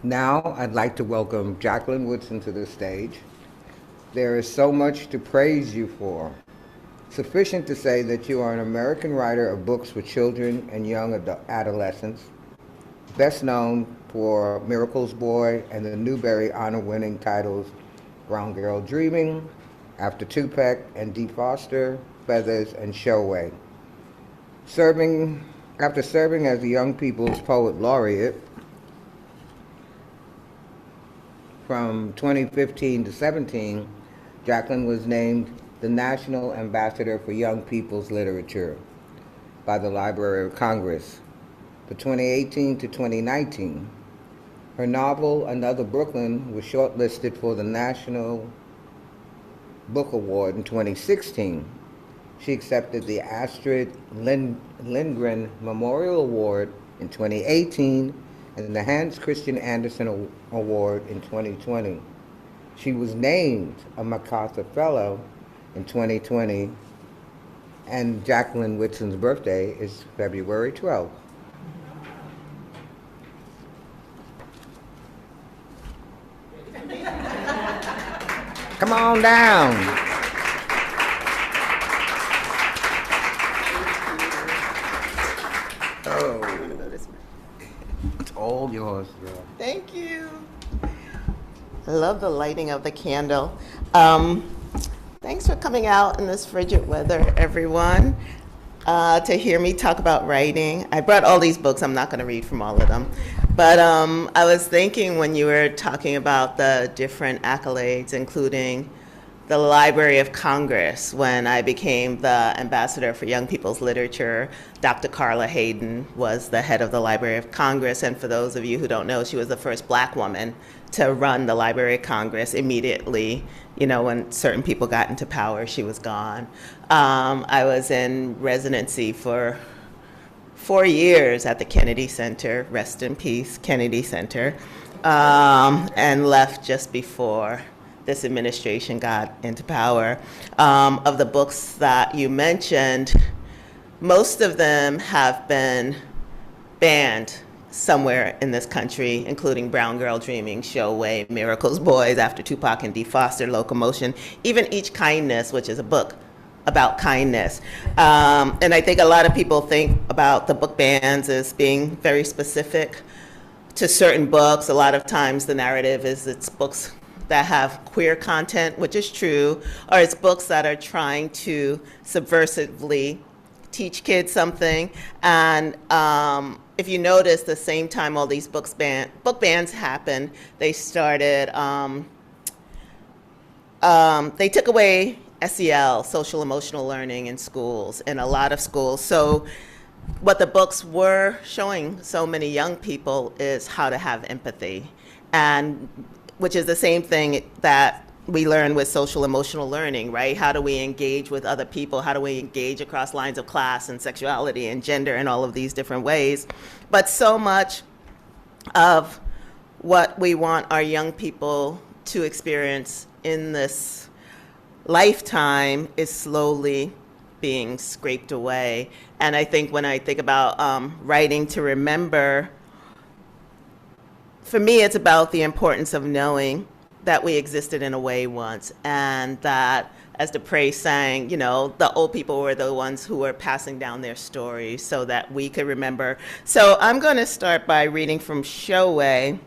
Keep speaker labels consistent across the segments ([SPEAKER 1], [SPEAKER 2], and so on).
[SPEAKER 1] Now, I'd like to welcome Jacqueline Woodson to the stage. There is so much to praise you for. Sufficient to say that you are an American writer of books for children and young adolescents, best known for Miracle's Boy and the Newbery honor-winning titles Brown Girl Dreaming, After Tupac and Dee Foster, Feathers, and Showway. After serving as the Young People's Poet Laureate from 2015 to 17, Jacqueline was named the National Ambassador for Young People's Literature by the Library of Congress. For 2018 to 2019, her novel, Another Brooklyn, was shortlisted for the National Book Award in 2016. She accepted the Astrid Lindgren Memorial Award in 2018 and the Hans Christian Andersen Award in 2020. She was named a MacArthur Fellow in 2020, and Jacqueline Woodson's birthday is February 12th. Come on down. Oh, it's all yours, girl.
[SPEAKER 2] Thank you. I love the lighting of the candle. Thanks for coming out in this frigid weather, everyone, to hear me talk about writing. I brought all these books. I'm not going to read from all of them. But I was thinking when you were talking about the different accolades, including the Library of Congress, when I became the Ambassador for Young People's Literature, Dr. Carla Hayden was the head of the Library of Congress. And for those of you who don't know, she was the first Black woman to run the Library of Congress immediately. You know, when certain people got into power, she was gone. I was in residency for 4 years at the Kennedy Center, rest in peace, Kennedy Center, and left just before this administration got into power. Of the books that you mentioned, most of them have been banned somewhere in this country, including Brown Girl Dreaming, Showway, Miracle's Boys, After Tupac and Dee Foster, Locomotion, even Each Kindness, which is a book about kindness. And I think a lot of people think about the book bans as being very specific to certain books. A lot of times the narrative is it's books that have queer content, which is true, or it's books that are trying to subversively teach kids something. And if you notice, the same time all these book bans happened, they started, they took away SEL, social emotional learning, in schools, in a lot of schools. So what the books were showing so many young people is how to have empathy, and which is the same thing that we learn with social emotional learning, right? How do we engage with other people? How do we engage across lines of class and sexuality and gender and all of these different ways? But so much of what we want our young people to experience in this lifetime is slowly being scraped away. And I think when I think about writing to remember, for me, it's about the importance of knowing that we existed in a way once, and that, as Dupre sang, you know, the old people were the ones who were passing down their stories so that we could remember. So I'm going to start by reading from Showway,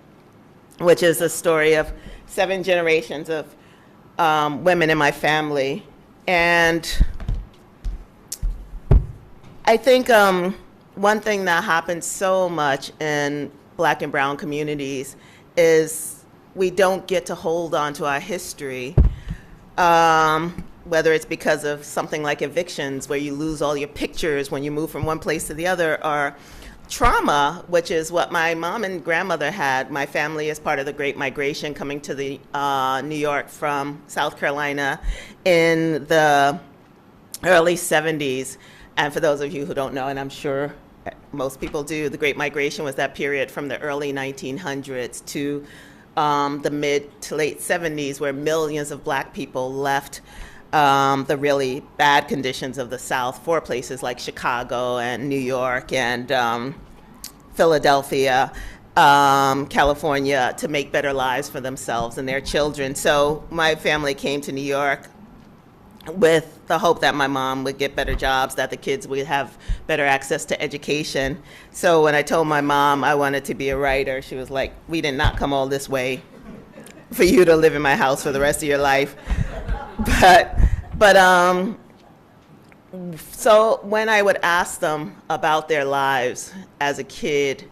[SPEAKER 2] which is a story of 7 generations of women in my family. And I think one thing that happens so much in Black and brown communities is we don't get to hold on to our history, whether it's because of something like evictions, where you lose all your pictures when you move from one place to the other, or trauma, which is what my mom and grandmother had. My family is part of the Great Migration, coming to the New York from South Carolina in the early 70s. And for those of you who don't know, and I'm sure most people do, the Great Migration was that period from the early 1900s to the mid to late 70s, where millions of Black people left the really bad conditions of the South for places like Chicago and New York and Philadelphia. California to make better lives for themselves and their children. So my family came to New York with the hope that my mom would get better jobs, that the kids would have better access to education. So when I told my mom I wanted to be a writer, she was like, we did not come all this way for you to live in my house for the rest of your life. So when I would ask them about their lives as a kid,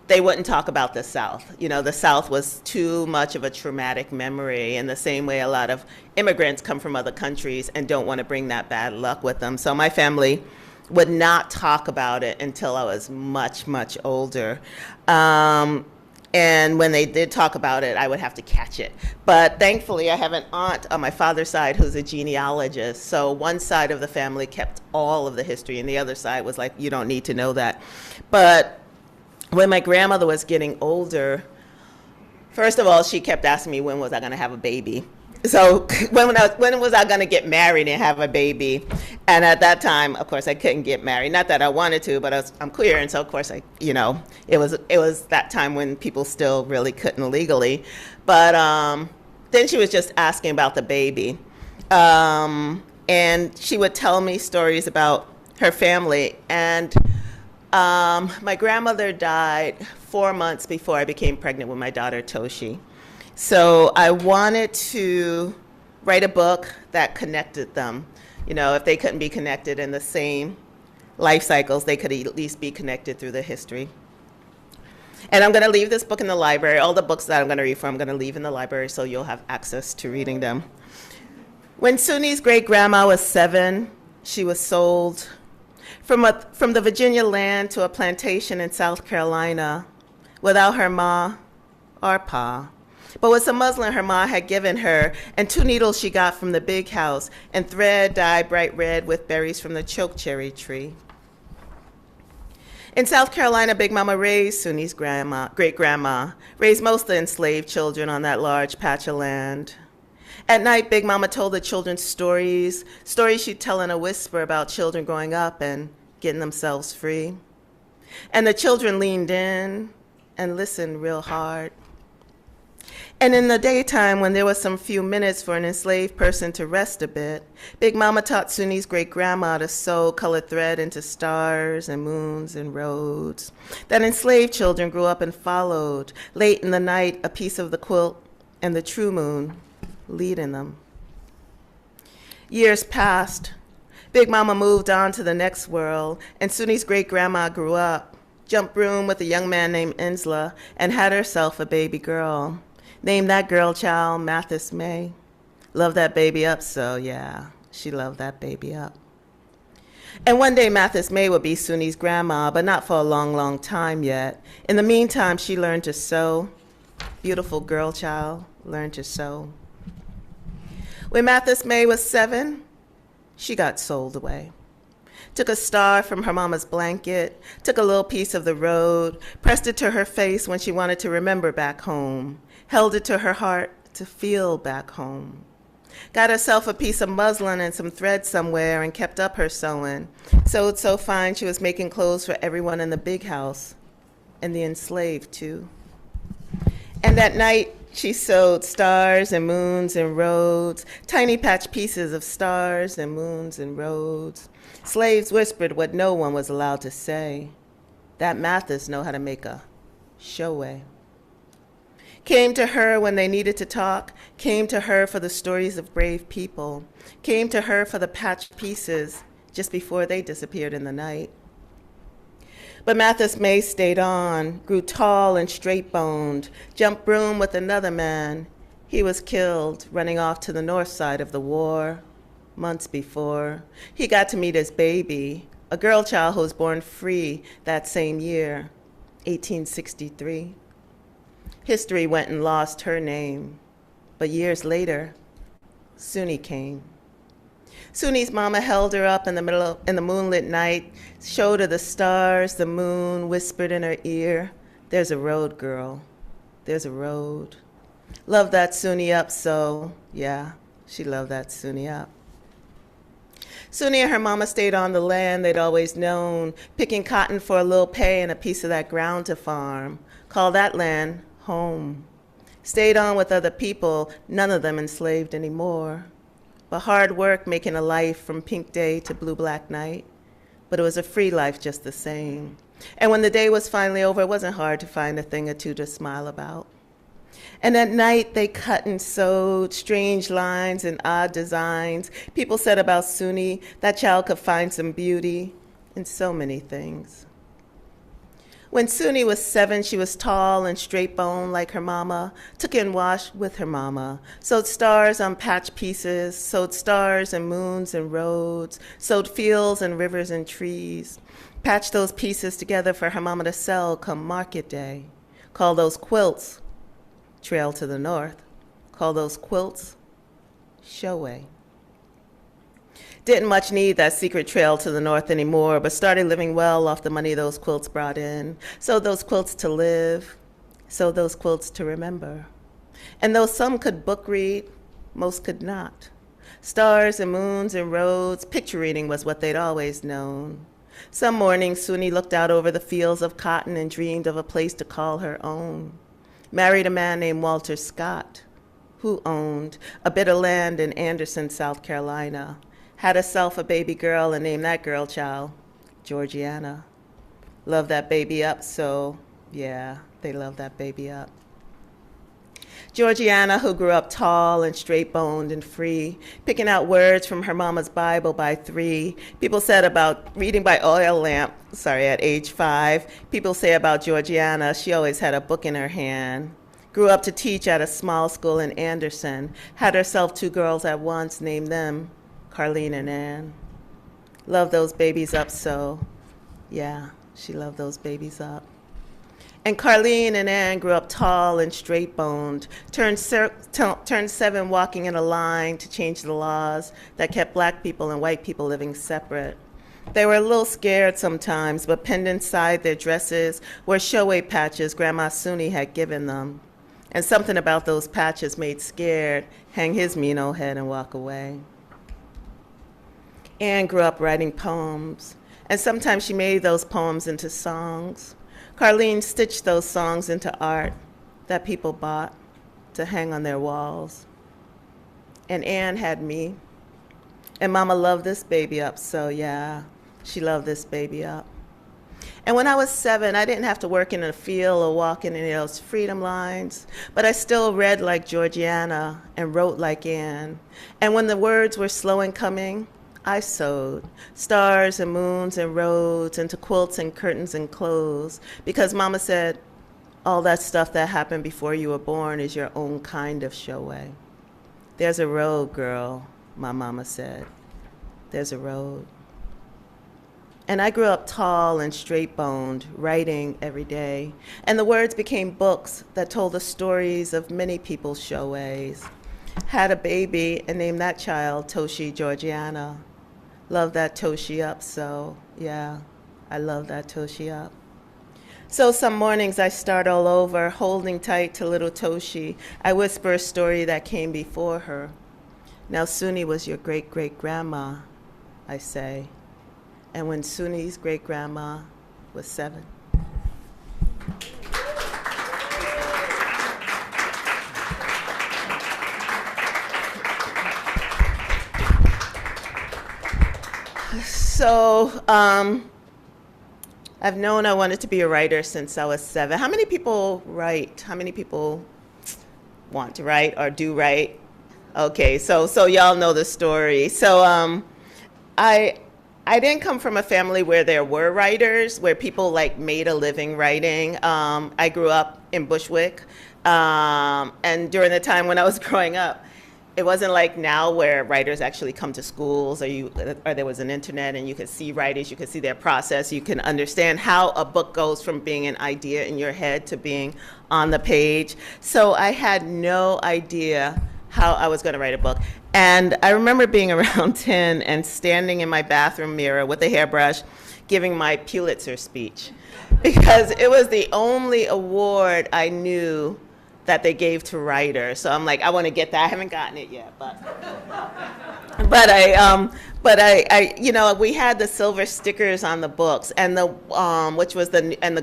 [SPEAKER 2] they wouldn't talk about the South. You know, the South was too much of a traumatic memory, in the same way a lot of immigrants come from other countries and don't want to bring that bad luck with them. So my family would not talk about it until I was much, much older. And when they did talk about it, I would have to catch it. But thankfully, I have an aunt on my father's side who's a genealogist. So one side of the family kept all of the history, and the other side was like, you don't need to know that. But when my grandmother was getting older, first of all, she kept asking me, when was I going to have a baby? So when was I going to get married and have a baby? And at that time, of course, I couldn't get married. Not that I wanted to, but I'm queer, and so of course, it was that time when people still really couldn't legally. But then she was just asking about the baby, and she would tell me stories about her family. And my grandmother died 4 months before I became pregnant with my daughter, Toshi. So I wanted to write a book that connected them. You know, if they couldn't be connected in the same life cycles, they could at least be connected through the history. And I'm going to leave this book in the library. All the books that I'm going to read from, I'm going to leave in the library so you'll have access to reading them. When Suni's great-grandma was 7, she was sold from the Virginia land to a plantation in South Carolina without her ma or pa, but with some muslin her ma had given her, and 2 needles she got from the big house, and thread dyed bright red with berries from the chokecherry tree. In South Carolina, Big Mama raised Suni's great-grandma, raised most of the enslaved children on that large patch of land. At night, Big Mama told the children stories she'd tell in a whisper about children growing up and getting themselves free. And the children leaned in and listened real hard. And in the daytime, when there was some few minutes for an enslaved person to rest a bit, Big Mama taught Suni's great-grandma to sew colored thread into stars and moons and roads that enslaved children grew up and followed, late in the night, a piece of the quilt and the true moon leading them. Years passed. Big Mama moved on to the next world, and Suni's great-grandma grew up, jumped broom with a young man named Insla, and had herself a baby girl. Named that girl child Mathis May. Loved that baby up, so yeah, she loved that baby up. And one day Mathis May would be Suni's grandma, but not for a long, long time yet. In the meantime, she learned to sew. Beautiful girl child, learned to sew. When Mathis May was 7, she got sold away. Took a star from her mama's blanket, took a little piece of the road, pressed it to her face when she wanted to remember back home, held it to her heart to feel back home. Got herself a piece of muslin and some thread somewhere and kept up her sewing. Sewed so fine she was making clothes for everyone in the big house, and the enslaved too. And that night she sewed stars and moons and roads, tiny patch pieces of stars and moons and roads. Slaves whispered what no one was allowed to say. That Mathis know how to make a showway. Came to her when they needed to talk, came to her for the stories of brave people, came to her for the patched pieces just before they disappeared in the night. But Mathis May stayed on, grew tall and straight-boned, jumped broom with another man. He was killed running off to the north side of the war months before. He got to meet his baby, a girl child who was born free that same year, 1863. History went and lost her name, but years later, Suni came. Suni's mama held her up in the moonlit night, showed her the stars, the moon, whispered in her ear, "There's a road, girl, there's a road." Loved that Suni up so, yeah, she loved that Suni up. Suni and her mama stayed on the land they'd always known, picking cotton for a little pay and a piece of that ground to farm. called that land home. Stayed on with other people, none of them enslaved anymore. But hard work making a life from pink day to blue-black night. But it was a free life just the same. And when the day was finally over, it wasn't hard to find a thing or two to smile about. And at night, they cut and sewed strange lines and odd designs. People said about Suni, that child could find some beauty in so many things. When Suni was 7, she was tall and straight-boned like her mama, took in wash with her mama, sewed stars on patch pieces, sewed stars and moons and roads, sewed fields and rivers and trees, patched those pieces together for her mama to sell come market day, call those quilts Trail to the North, call those quilts Showway. Didn't much need that secret trail to the north anymore, but started living well off the money those quilts brought in. Sewed those quilts to live, sewed those quilts to remember. And though some could book read, most could not. Stars and moons and roads, picture reading was what they'd always known. Some morning, Suni looked out over the fields of cotton and dreamed of a place to call her own. Married a man named Walter Scott, who owned a bit of land in Anderson, South Carolina. Had herself a baby girl and named that girl child Georgiana. Loved that baby up, so yeah, they loved that baby up. Georgiana, who grew up tall and straight-boned and free, picking out words from her mama's Bible by 3. People said about reading by oil lamp, at age 5. People say about Georgiana, she always had a book in her hand. Grew up to teach at a small school in Anderson. Had herself 2 girls at once, named them Carlene and Ann. Loved those babies up so. Yeah, she loved those babies up. And Carlene and Ann grew up tall and straight-boned, turned 7 walking in a line to change the laws that kept black people and white people living separate. They were a little scared sometimes, but pinned inside their dresses were showway patches Grandma Suni had given them. And something about those patches made Scared hang his mean old head and walk away. Anne grew up writing poems, and sometimes she made those poems into songs. Carlene stitched those songs into art that people bought to hang on their walls. And Anne had me, and Mama loved this baby up, so yeah, she loved this baby up. And when I was 7, I didn't have to work in a field or walk in any of those freedom lines, but I still read like Georgiana and wrote like Anne. And when the words were slow in coming, I sewed stars and moons and roads into quilts and curtains and clothes, because Mama said, all that stuff that happened before you were born is your own kind of showway. There's a road, girl, my mama said. There's a road. And I grew up tall and straight-boned, writing every day, and the words became books that told the stories of many people's showways. Had a baby and named that child Toshi Georgiana. Love that Toshi up, so yeah, I love that Toshi up. So some mornings I start all over, holding tight to little Toshi. I whisper a story that came before her. Now Suni was your great-great-grandma, I say. And when Suni's great-grandma was 7. So I've known I wanted to be a writer since I was 7. How many people write? How many people want to write or do write? Okay, so y'all know the story. So I didn't come from a family where there were writers, where people like made a living writing. I grew up in Bushwick, and during the time when I was growing up, it wasn't like now where writers actually come to schools or there was an internet and you could see writers, you could see their process, you can understand how a book goes from being an idea in your head to being on the page. So I had no idea how I was going to write a book. And I remember being around 10 and standing in my bathroom mirror with a hairbrush giving my Pulitzer speech, because it was the only award I knew that they gave to writers. So I'm like, I want to get that. I haven't gotten it yet, but we had the silver stickers on the books, and the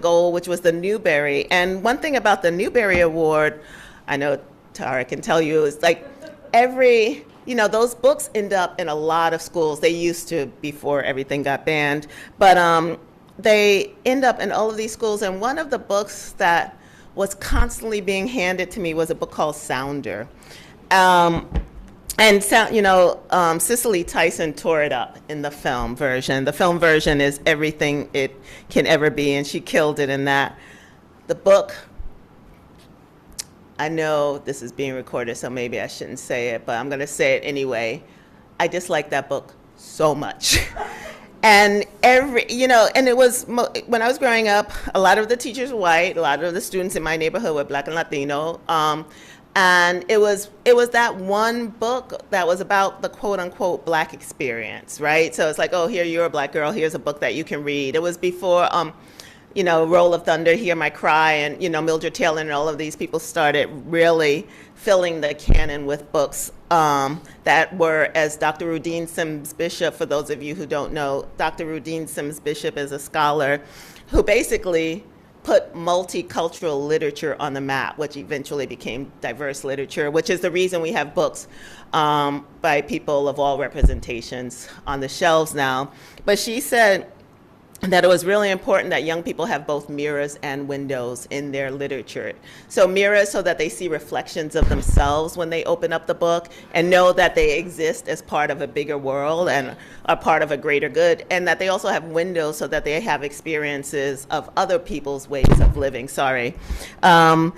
[SPEAKER 2] gold, which was the Newbery. And one thing about the Newbery Award, I know Tara can tell you, is like those books end up in a lot of schools. They used to before everything got banned, but they end up in all of these schools. And one of the books that was constantly being handed to me was a book called Sounder. Cicely Tyson tore it up in the film version. The film version is everything it can ever be, and she killed it in that. The book, I know this is being recorded, so maybe I shouldn't say it, but I'm going to say it anyway. I dislike that book so much. And it was, when I was growing up, a lot of the teachers were white, a lot of the students in my neighborhood were Black and Latino. And it was that one book that was about the quote unquote Black experience, right? So it's like, oh, here, you're a Black girl, here's a book that you can read. It was before, Roll of Thunder, Hear My Cry, and, Mildred Taylor and all of these people started really filling the canon with books that were, as Dr. Rudine Sims Bishop, for those of you who don't know, Dr. Rudine Sims Bishop is a scholar who basically put multicultural literature on the map, which eventually became diverse literature, which is the reason we have books by people of all representations on the shelves now. But she said that it was really important that young people have both mirrors and windows in their literature. So mirrors so that they see reflections of themselves when they open up the book and know that they exist as part of a bigger world and are part of a greater good, and that they also have windows so that they have experiences of other people's ways of living, and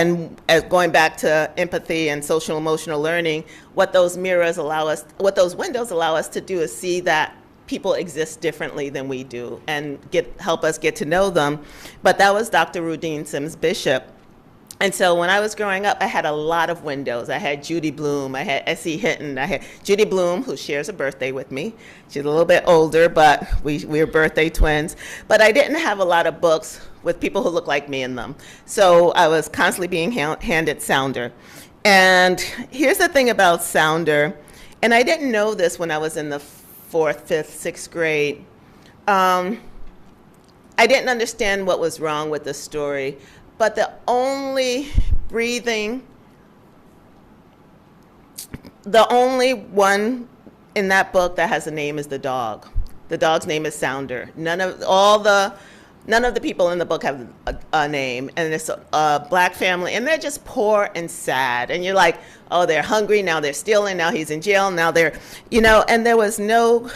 [SPEAKER 2] as going back to empathy and social emotional learning, what those windows allow us to do is see that people exist differently than we do and help us get to know them. But that was Dr. Rudine Sims Bishop. And so when I was growing up, I had a lot of windows. I had Judy Blume, I had S.E. Hinton, I had Judy Blume, who shares a birthday with me. She's a little bit older, but we're birthday twins. But I didn't have a lot of books with people who look like me in them. So I was constantly being handed Sounder. And here's the thing about Sounder, and I didn't know this when I was in the 4th, 5th, 6th grade. I didn't understand what was wrong with the story, but the only one in that book that has a name is the dog. The dog's name is Sounder. None of the people in the book have a name, and it's a Black family, and they're just poor and sad. And you're like, oh, they're hungry, now they're stealing, now he's in jail, now they're, and there was no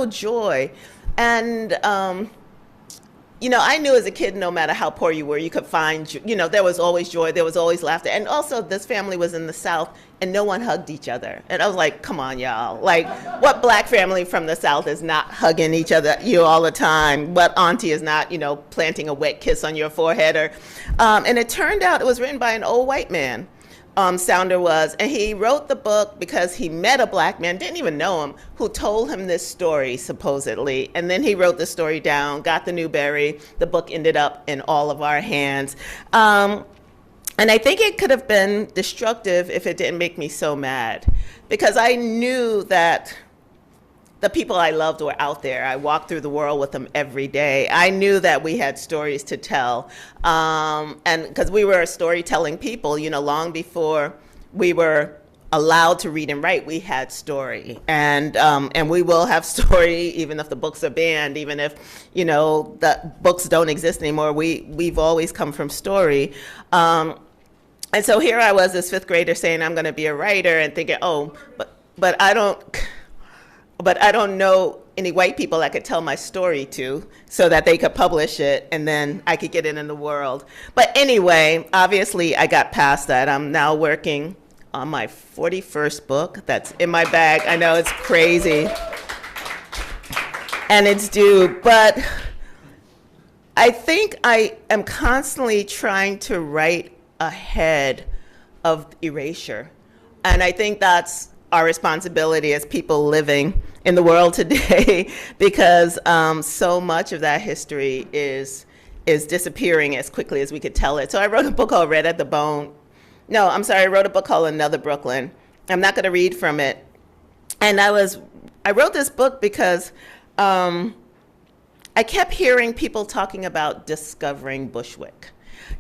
[SPEAKER 2] joy. And, I knew as a kid, no matter how poor you were, you could find, there was always joy, there was always laughter. And also, this family was in the South, and no one hugged each other. And I was like, come on, y'all. Like, what Black family from the South is not hugging each other all the time? What auntie is not, planting a wet kiss on your forehead? And it turned out it was written by an old white man. Sounder was, and he wrote the book because he met a Black man, didn't even know him, who told him this story, supposedly. And then he wrote the story down, got the Newbery. The book ended up in all of our hands. And I think it could have been destructive if it didn't make me so mad, because I knew that the people I loved were out there. I walked through the world with them every day. I knew that we had stories to tell. And because we were storytelling people, long before we were allowed to read and write, we had story. And we will have story even if the books are banned, even if, the books don't exist anymore. We've always come from story. And so here I was, this 5th grader, saying I'm going to be a writer, and thinking, but I don't know any white people I could tell my story to so that they could publish it, and then I could get it in the world. But anyway, obviously I got past that. I'm now working on my 41st book that's in my bag. I know it's crazy. And it's due, but I think I am constantly trying to write ahead of erasure. And I think that's our responsibility as people living in the world today, because so much of that history is is disappearing as quickly as we could tell it. So I wrote a book called Red at the Bone. No, I'm sorry, I wrote a book called Another Brooklyn. I'm not going to read from it. And I wrote this book because I kept hearing people talking about discovering Bushwick,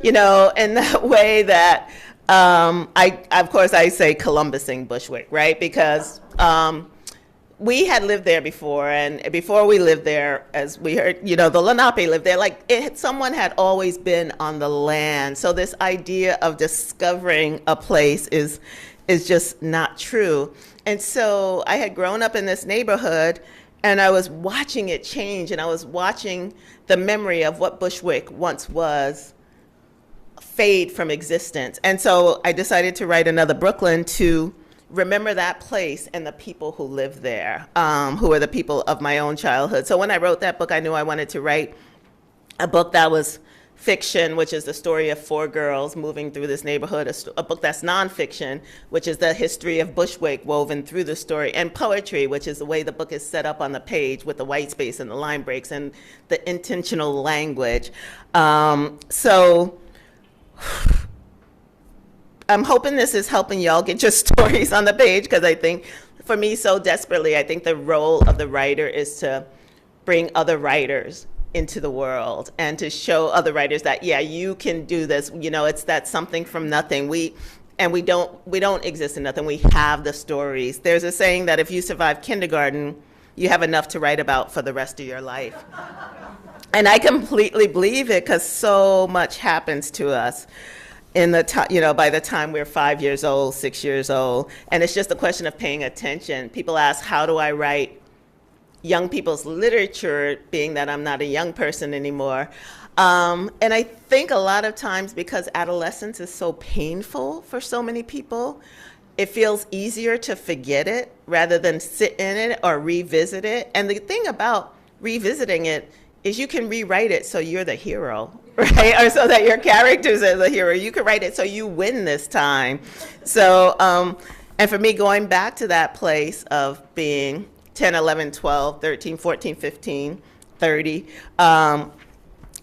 [SPEAKER 2] in that way that of course I say Columbusing Bushwick, right? Because we had lived there before, and before we lived there, as we heard, the Lenape lived there, someone had always been on the land. So this idea of discovering a place is just not true. And so I had grown up in this neighborhood, and I was watching it change, and I was watching the memory of what Bushwick once was fade from existence. And so I decided to write Another Brooklyn to remember that place and the people who live there, who are the people of my own childhood. So when I wrote that book, I knew I wanted to write a book that was fiction, which is the story of 4 girls moving through this neighborhood, a book that's nonfiction, which is the history of Bushwick woven through the story, and poetry, which is the way the book is set up on the page with the white space and the line breaks and the intentional language. So I'm hoping this is helping y'all get your stories on the page, because I think, for me, so desperately, I think the role of the writer is to bring other writers into the world and to show other writers that, yeah, you can do this. It's that something from nothing. We don't exist in nothing. We have the stories. There's a saying that if you survive kindergarten, you have enough to write about for the rest of your life. And I completely believe it, because so much happens to us in the by the time we're 5 years old, 6 years old, and it's just a question of paying attention. People ask, how do I write young people's literature, being that I'm not a young person anymore? And I think a lot of times, because adolescence is so painful for so many people, it feels easier to forget it rather than sit in it or revisit it. And the thing about revisiting it is you can rewrite it so you're the hero, right? Or so that your characters are the hero. You can write it so you win this time. So, and for me, going back to that place of being 10, 11, 12, 13, 14, 15, 30,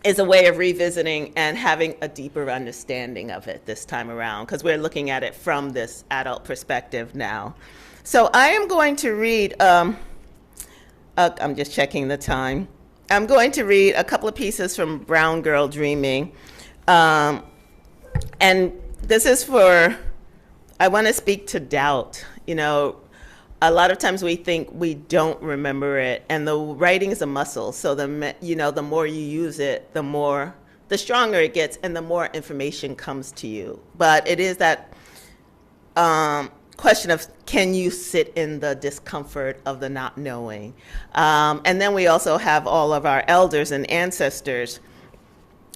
[SPEAKER 2] is a way of revisiting and having a deeper understanding of it this time around, because we're looking at it from this adult perspective now. So I am going to read, I'm just checking the time. I'm going to read a couple of pieces from Brown Girl Dreaming. And this is I want to speak to doubt. A lot of times we think we don't remember it, and the writing is a muscle. So the more you use it, the stronger it gets, and the more information comes to you. But it is that question of, can you sit in the discomfort of the not knowing? And then we also have all of our elders and ancestors,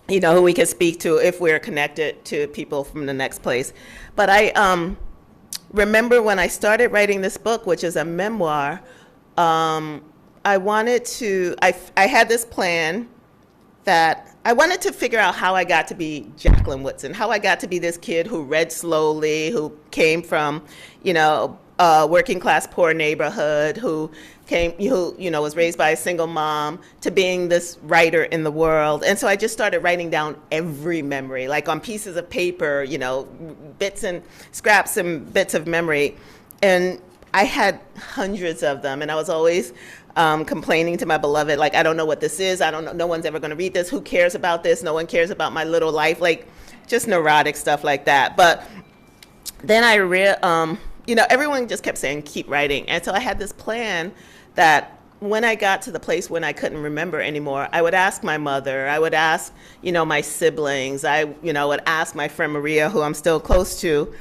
[SPEAKER 2] who we can speak to if we're connected to people from the next place. But I remember when I started writing this book, which is a memoir, I had this plan that I wanted to figure out how I got to be Jacqueline Woodson, how I got to be this kid who read slowly, who came from, a working class poor neighborhood, who was raised by a single mom, to being this writer in the world. And so I just started writing down every memory, like on pieces of paper, bits and scraps and bits of memory. And I had hundreds of them, and I was always complaining to my beloved, like, I don't know what this is. I don't know. No one's ever going to read this. Who cares about this? No one cares about my little life. Like, just neurotic stuff like that. But then everyone just kept saying, keep writing. And so I had this plan that when I got to the place when I couldn't remember anymore, I would ask my mother, I would ask, my siblings, I would ask my friend Maria, who I'm still close to.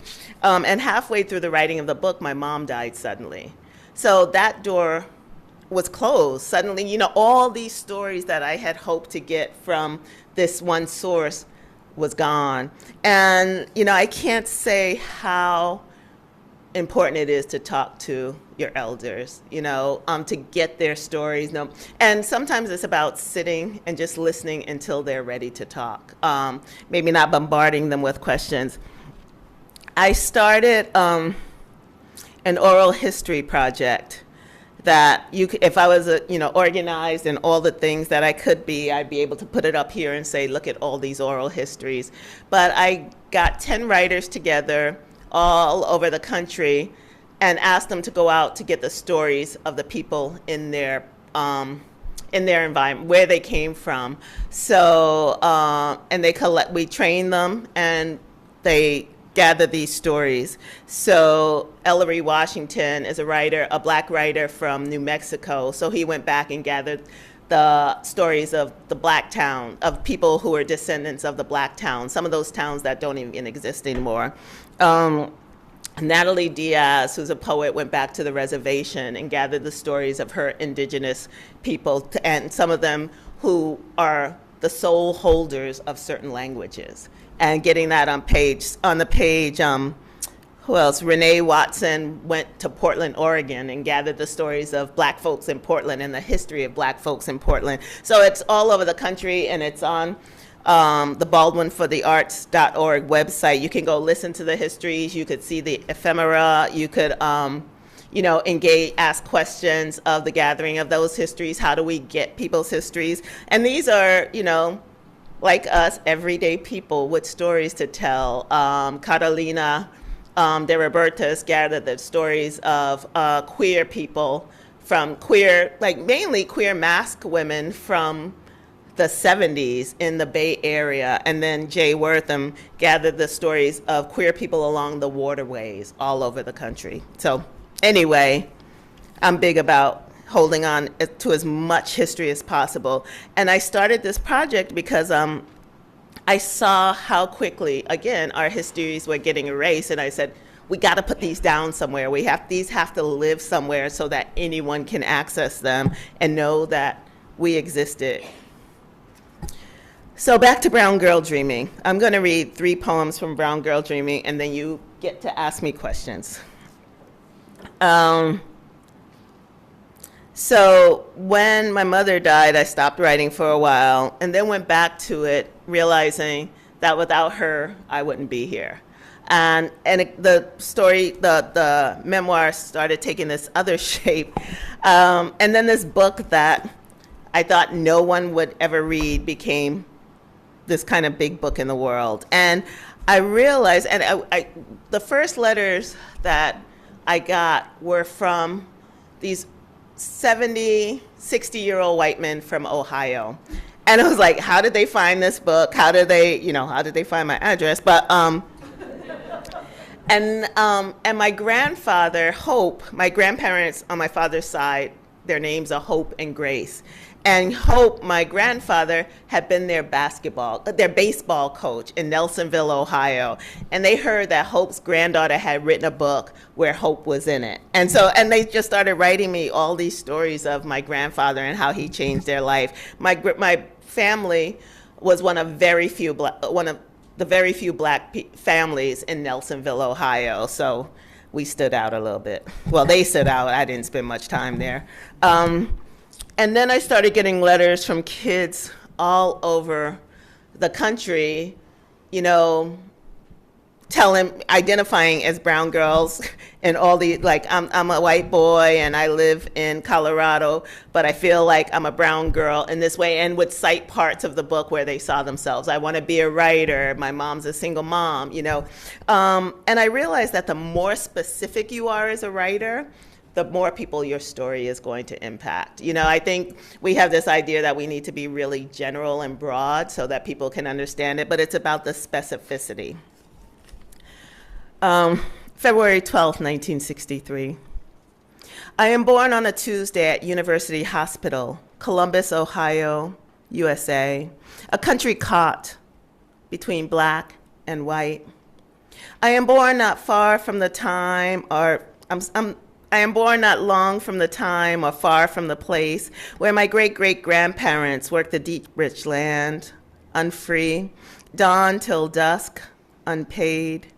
[SPEAKER 2] And halfway through the writing of the book, my mom died suddenly. So that door was closed. Suddenly, all these stories that I had hoped to get from this one source was gone. And, I can't say how important it is to talk to your elders, to get their stories. And sometimes it's about sitting and just listening until they're ready to talk. Maybe not bombarding them with questions. I started an oral history project that if I was, organized in all the things that I could be, I'd be able to put it up here and say, look at all these oral histories. But I got 10 writers together all over the country and asked them to go out to get the stories of the people in their environment, where they came from. So, and we trained them, and they gather these stories. So Ellery Washington is a black writer from New Mexico. So he went back and gathered the stories of the black town, of people who are descendants of the black town, some of those towns that don't even exist anymore. Natalie Diaz, who's a poet, went back to the reservation and gathered the stories of her indigenous people, and some of them who are the sole holders of certain languages. And getting that on the page, who else? Renee Watson went to Portland, Oregon, and gathered the stories of black folks in Portland and the history of black folks in Portland. So it's all over the country, and it's on the BALDWINForTheArts.org website. You can go listen to the histories. You could see the ephemera. You could, engage, ask questions of the gathering of those histories. How do we get people's histories? And these are, like us, everyday people with stories to tell. Carolina de Robertis gathered the stories of queer people from mainly queer masked women from the 70s in the Bay Area. And then Jay Wortham gathered the stories of queer people along the waterways all over the country. So anyway, I'm big about holding on to as much history as possible. And I started this project because I saw how quickly, again, our histories were getting erased. And I said, we got to put these down somewhere. These have to live somewhere so that anyone can access them and know that we existed. So back to Brown Girl Dreaming. I'm going to read 3 poems from Brown Girl Dreaming, and then you get to ask me questions. So when my mother died, I stopped writing for a while and then went back to it, realizing that without her, I wouldn't be here. And the memoir started taking this other shape. And then this book that I thought no one would ever read became this kind of big book in the world. And I realized, and the first letters that I got were from these 70, 60-year-old white men from Ohio. And I was like, how did they find this book? How did they find my address? But, and my grandfather, Hope, my grandparents on my father's side, their names are Hope and Grace. And Hope, my grandfather, had been their baseball coach in Nelsonville, Ohio. And they heard that Hope's granddaughter had written a book where Hope was in it. And they just started writing me all these stories of my grandfather and how he changed their life. My family was one of the very few black families in Nelsonville, Ohio. So we stood out a little bit. Well, they stood out. I didn't spend much time there. And then I started getting letters from kids all over the country, identifying as brown girls and all the, I'm a white boy and I live in Colorado, but I feel like I'm a brown girl in this way, and would cite parts of the book where they saw themselves. I want to be a writer. My mom's a single mom, And I realized that the more specific you are as a writer, the more people your story is going to impact. I think we have this idea that we need to be really general and broad so that people can understand it, but it's about the specificity. February 12th, 1963. I am born on a Tuesday at University Hospital, Columbus, Ohio, USA, a country caught between black and white. I am born not far from the time, I am born not long from the time or far from the place where my great-great-grandparents worked the deep, rich land, unfree, dawn till dusk, unpaid,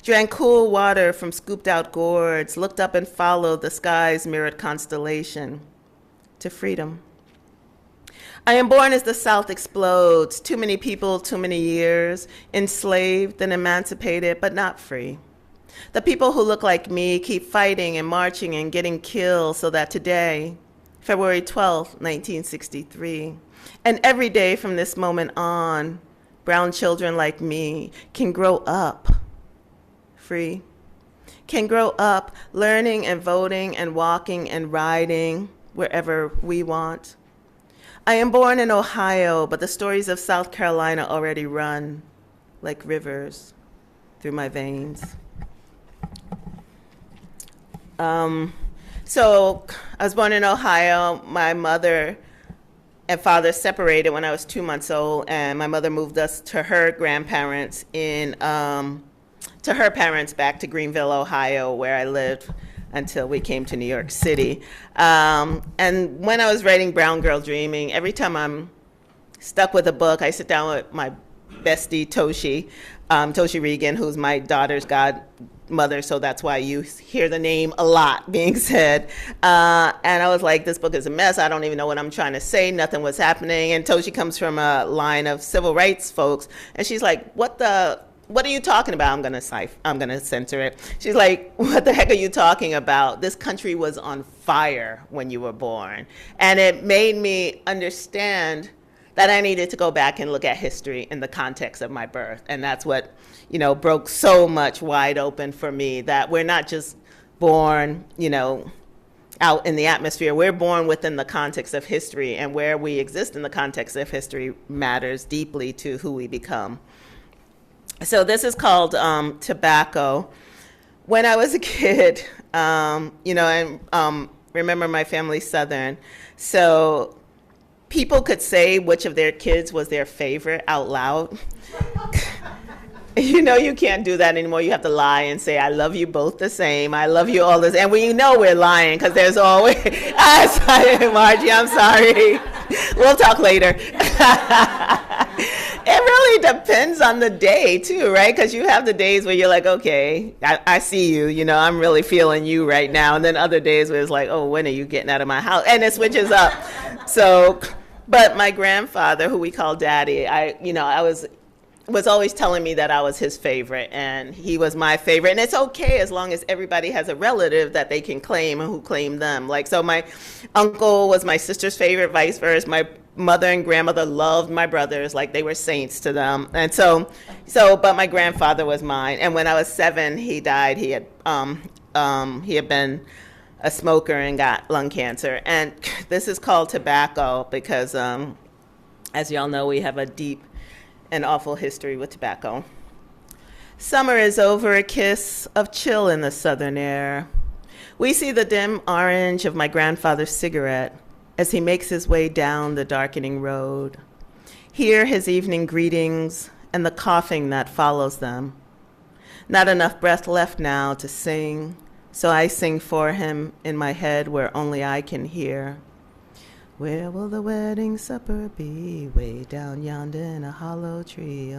[SPEAKER 2] drank cool water from scooped-out gourds, looked up and followed the sky's mirrored constellation to freedom. I am born as the South explodes, too many people, too many years, enslaved and emancipated, but not free. The people who look like me keep fighting and marching and getting killed so that today, February 12th, 1963, and every day from this moment on, brown children like me can grow up free, can grow up learning and voting and walking and riding wherever we want. I am born in Ohio, but the stories of South Carolina already run like rivers through my veins. So I was born in Ohio. My mother and father separated when I was 2 months old, and my mother moved us to her grandparents to her parents back to Greenville, Ohio, where I lived until we came to New York City. And when I was writing Brown Girl Dreaming, every time I'm stuck with a book, I sit down with my bestie, Toshi Regan, who's my daughter's godmother, so that's why you hear the name a lot being said. And I was like, this book is a mess. I don't even know what I'm trying to say. Nothing was happening. And Toshi comes from a line of civil rights folks, and she's like, what are you talking about? I'm gonna censor it. She's like, what the heck are you talking about? This country was on fire when you were born. And it made me understand that I needed to go back and look at history in the context of my birth. And that's what, broke so much wide open for me, that we're not just born, out in the atmosphere. We're born within the context of history, and where we exist in the context of history matters deeply to who we become. So this is called Tobacco. When I was a kid, and remember my family's Southern, so people could say which of their kids was their favorite out loud. You can't do that anymore. You have to lie and say, I love you both the same. I love you all this. And we know we're lying because there's always, sorry, Margie, I'm sorry. We'll talk later. It really depends on the day too, right? Because you have the days where you're like, okay, I see you, I'm really feeling you right now. And then other days where it's like, oh, when are you getting out of my house? And it switches up. So, but my grandfather, who we call Daddy, I was always telling me that I was his favorite, and he was my favorite. And it's okay as long as everybody has a relative that they can claim and who claimed them. Like, so my uncle was my sister's favorite, vice versa. My mother and grandmother loved my brothers like they were saints to them. And so, but my grandfather was mine. And when I was 7, he died. He had been a smoker and got lung cancer. And this is called Tobacco because, as y'all know, we have a deep and awful history with tobacco. Summer is over, a kiss of chill in the southern air. We see the dim orange of my grandfather's cigarette as he makes his way down the darkening road. Hear his evening greetings and the coughing that follows them. Not enough breath left now to sing, so I sing for him in my head where only I can hear. Where will the wedding supper be? Way down yonder in a hollow tree.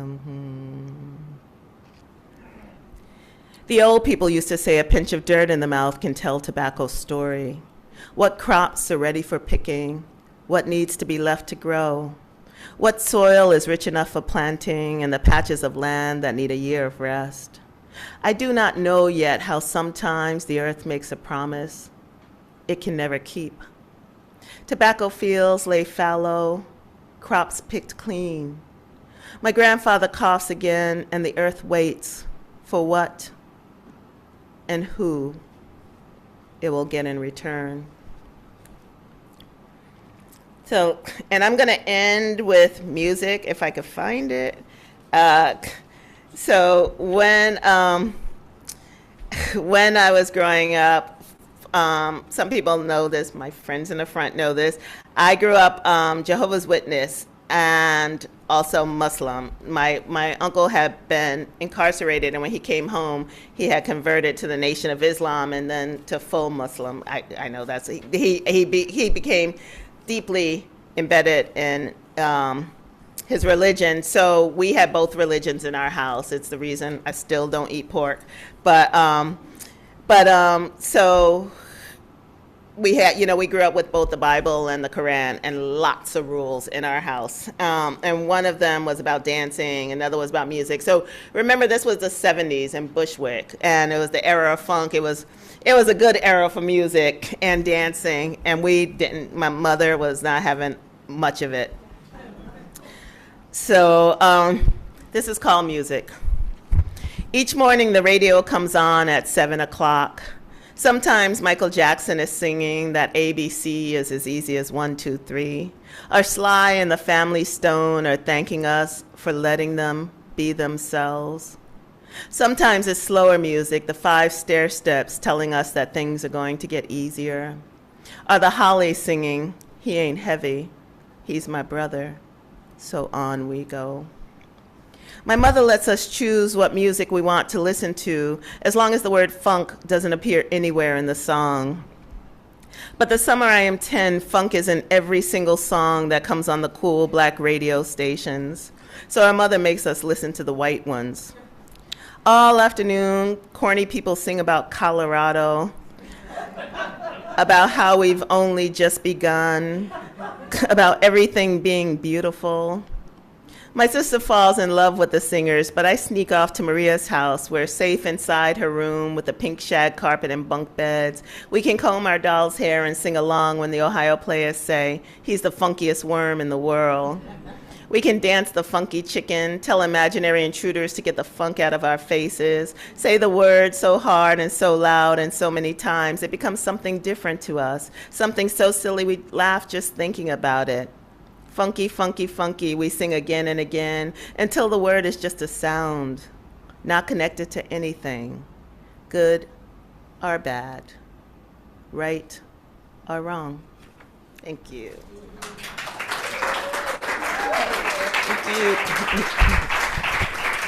[SPEAKER 2] The old people used to say a pinch of dirt in the mouth can tell tobacco's story. What crops are ready for picking? What needs to be left to grow? What soil is rich enough for planting and the patches of land that need a year of rest? I do not know yet how sometimes the earth makes a promise it can never keep. Tobacco fields lay fallow, crops picked clean. My grandfather coughs again, and the earth waits for what and who it will get in return. So, and I'm going to end with music, if I could find it. So when I was growing up, some people know this, my friends in the front know this. I grew up Jehovah's Witness and also Muslim. My uncle had been incarcerated, and when he came home, he had converted to the Nation of Islam and then to full Muslim. I know that's, he became deeply embedded in his religion. So we had both religions in our house. It's the reason I still don't eat pork. So we had, we grew up with both the Bible and the Quran and lots of rules in our house. And one of them was about dancing, another was about music. So remember, this was the 70s in Bushwick, and it was the era of funk. It was a good era for music and dancing, and my mother was not having much of it. So this is called music. Each morning the radio comes on at 7 o'clock. Sometimes Michael Jackson is singing that ABC is as easy as 1, 2, 3. Or Sly and the Family Stone are thanking us for letting them be themselves. Sometimes it's slower music, the 5 stair steps telling us that things are going to get easier. Or the Hollies singing, he ain't heavy, he's my brother. So on we go. My mother lets us choose what music we want to listen to, as long as the word funk doesn't appear anywhere in the song. But the summer I am 10, funk is in every single song that comes on the cool black radio stations. So our mother makes us listen to the white ones. All afternoon, corny people sing about Colorado, about how we've only just begun, about everything being beautiful. My sister falls in love with the singers, but I sneak off to Maria's house. We're safe inside her room with a pink shag carpet and bunk beds. We can comb our doll's hair and sing along when the Ohio players say, he's the funkiest worm in the world. We can dance the funky chicken, tell imaginary intruders to get the funk out of our faces, say the word so hard and so loud and so many times, it becomes something different to us, something so silly we laugh just thinking about it. Funky, funky, funky, we sing again and again until the word is just a sound, not connected to anything, good or bad, right or wrong. Thank you. Thank you.